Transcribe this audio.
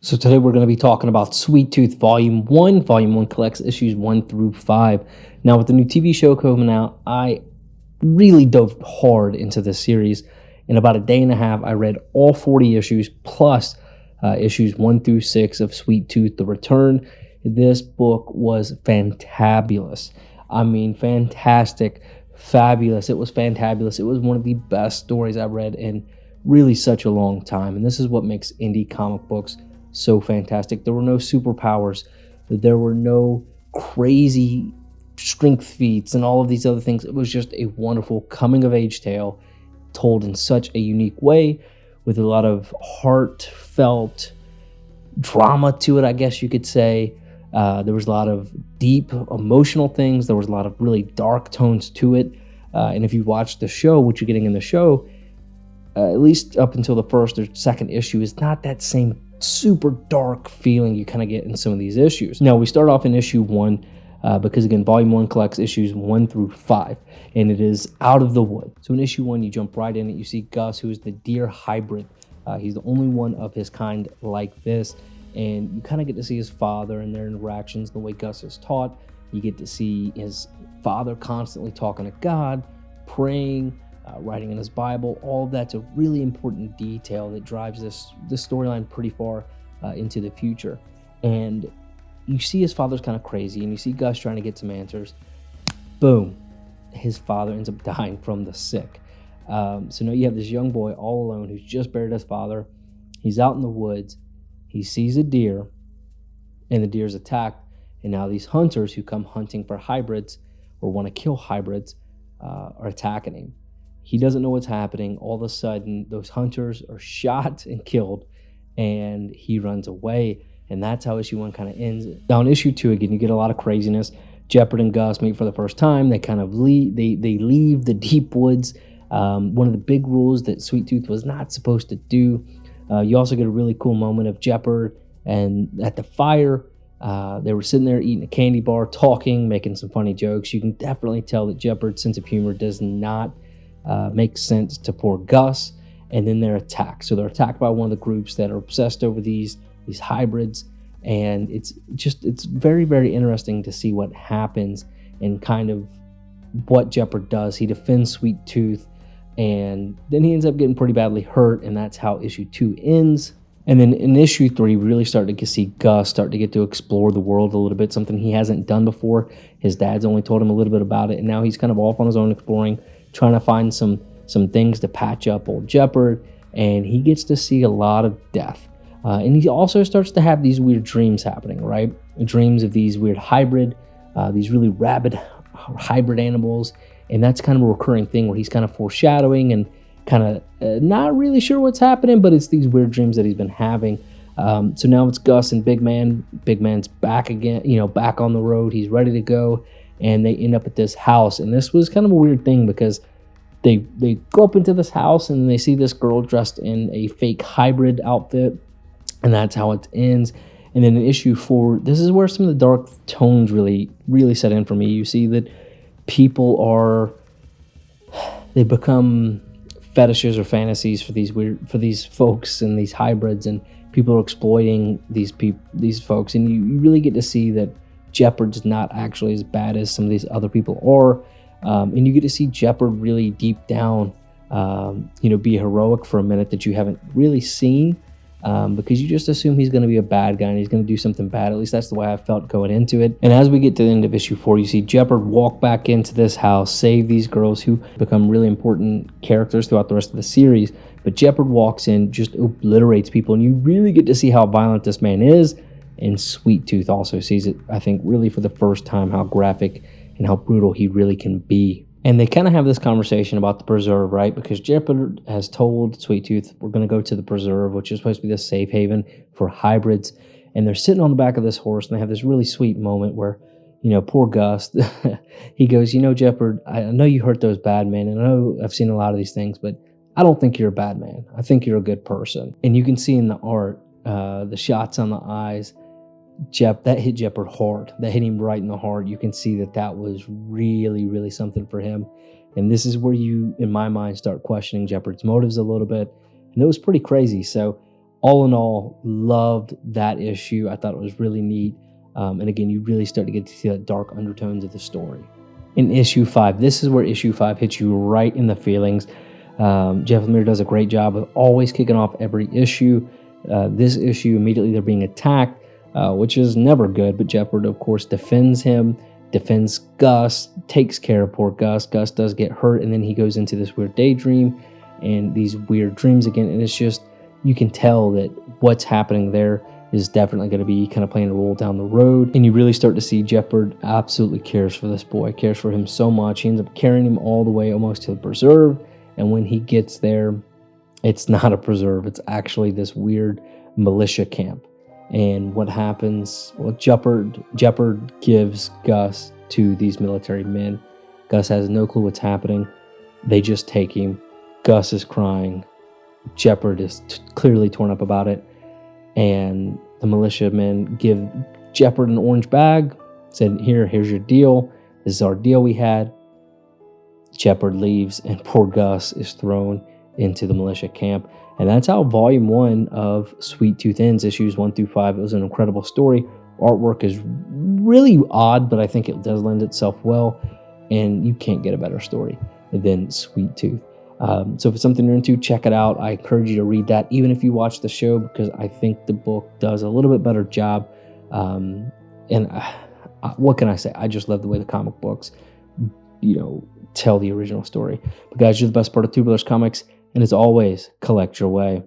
So today we're going to be talking about Sweet Tooth Volume 1. Volume 1 collects issues 1 through 5. Now with the new TV show coming out, I really dove hard into this series. In about a day and a half, I read all 40 issues plus issues 1 through 6 of Sweet Tooth: The Return. This book was fantabulous. I mean, fantastic, fabulous. It was fantabulous. It was one of the best stories I've read in really such a long time. And this is what makes indie comic books so fantastic. There were no superpowers. There were no crazy strength feats and all of these other things. It was just a wonderful coming-of-age tale told in such a unique way with a lot of heartfelt drama to it, I guess you could say. There was a lot of deep emotional things. There was a lot of really dark tones to it. And if you watch the show, what you're getting in the show, at least up until the first or second issue, is not that same super dark feeling you kind of get in some of these issues. Now, we start off in issue 1 because, again, Volume 1 collects issues 1 through 5, and it is Out of the Wood. So in issue 1, you jump right in it. You see Gus, who is the deer hybrid. He's the only one of his kind like this, and you kind of get to see his father and their interactions, the way Gus is taught. You get to see his father constantly talking to God, praying, writing in his Bible. All of that's a really important detail that drives this storyline pretty far into the future. And you see his father's kind of crazy, and you see Gus trying to get some answers. Boom, his father ends up dying from the sick. So now you have this young boy all alone who's just buried his father. He's out in the woods. He sees a deer, and the deer's attacked. And now these hunters who come hunting for hybrids or want to kill hybrids are attacking him. He doesn't know what's happening. All of a sudden, those hunters are shot and killed, and he runs away. And that's how issue 1 kind of ends. Now in issue 2, again, you get a lot of craziness. Jeopard and Gus meet for the first time. They kind of leave. They leave the deep woods. One of the big rules that Sweet Tooth was not supposed to do. You also get a really cool moment of Jeopard and at the fire. They were sitting there eating a candy bar, talking, making some funny jokes. You can definitely tell that Jeopard's sense of humor does not makes sense to poor Gus. And then they're attacked. So they're attacked by one of the groups that are obsessed over these hybrids. And it's very, very interesting to see what happens and kind of what Jeopard does. He defends Sweet Tooth, and then he ends up getting pretty badly hurt, and that's how issue 2 ends. And then in issue 3, we really start to see Gus start to get to explore the world a little bit, something he hasn't done before. His dad's only told him a little bit about it, and now he's kind of off on his own exploring, trying to find some things to patch up old Jeopard, and he gets to see a lot of death. And he also starts to have these weird dreams happening, right? Dreams of these weird these really rabid hybrid animals, and that's kind of a recurring thing where he's kind of foreshadowing and kind of not really sure what's happening, but it's these weird dreams that he's been having. So now it's Gus and Big Man. Big Man's back again, back on the road. He's ready to go, and they end up at this house. And this was kind of a weird thing because they go up into this house and they see this girl dressed in a fake hybrid outfit, and that's how it ends. And then in issue 4, this is where some of the dark tones really, really set in for me. You see that people they become fetishes or fantasies for these folks and these hybrids, and people are exploiting these folks. And you really get to see that Jeopard's not actually as bad as some of these other people are. And you get to see Jeopard really deep down, be heroic for a minute that you haven't really seen, because you just assume he's going to be a bad guy and he's going to do something bad. At least that's the way I felt going into it. And as we get to the end of issue 4, you see Jeopard walk back into this house, save these girls who become really important characters throughout the rest of the series. But Jeopard walks in, just obliterates people, and you really get to see how violent this man is. And Sweet Tooth also sees it, I think, really for the first time, how graphic and how brutal he really can be. And they kind of have this conversation about the preserve, right? Because Jeopard has told Sweet Tooth, we're going to go to the preserve, which is supposed to be the safe haven for hybrids. And they're sitting on the back of this horse, and they have this really sweet moment where, poor Gus, he goes, Jeopard, I know you hurt those bad men, and I know I've seen a lot of these things, but I don't think you're a bad man. I think you're a good person. And you can see in the art, the shots on the eyes, that hit Jeopard hard. That hit him right in the heart. You can see that was really, really something for him. And this is where you, in my mind, start questioning Jeopard's motives a little bit. And it was pretty crazy. So All in all, loved that issue. I thought it was really neat. And again, you really start to get to see the dark undertones of the story. In issue 5, this is where issue 5 hits you right in the feelings. Jeff Lemire does a great job of always kicking off every issue. This issue, immediately they're being attacked, which is never good, but Jeopard, of course, defends him, defends Gus, takes care of poor Gus. Gus does get hurt, and then he goes into this weird daydream and these weird dreams again, and it's just, you can tell that what's happening there is definitely going to be kind of playing a role down the road, and you really start to see Jeopard absolutely cares for this boy, cares for him so much. He ends up carrying him all the way almost to the preserve, and when he gets there, it's not a preserve, it's actually this weird militia camp. And what happens? Well, Jeopard gives Gus to these military men. Gus has no clue what's happening. They just take him. Gus is crying. Jeopard is clearly torn up about it. And the militiamen give Jeopard an orange bag, said, here's your deal. This is our deal we had. Jeopard leaves, and poor Gus is thrown into the militia camp. And that's how volume 1 of Sweet Tooth ends, issues 1 through 5. It was an incredible story. Artwork is really odd, but I think it does lend itself well. And you can't get a better story than Sweet Tooth. So if it's something you're into, check it out. I encourage you to read that, even if you watch the show, because I think the book does a little bit better job. What can I say? I just love the way the comic books, tell the original story. But guys, you're the best part of Two Brothers Comics. And as always, collect your way.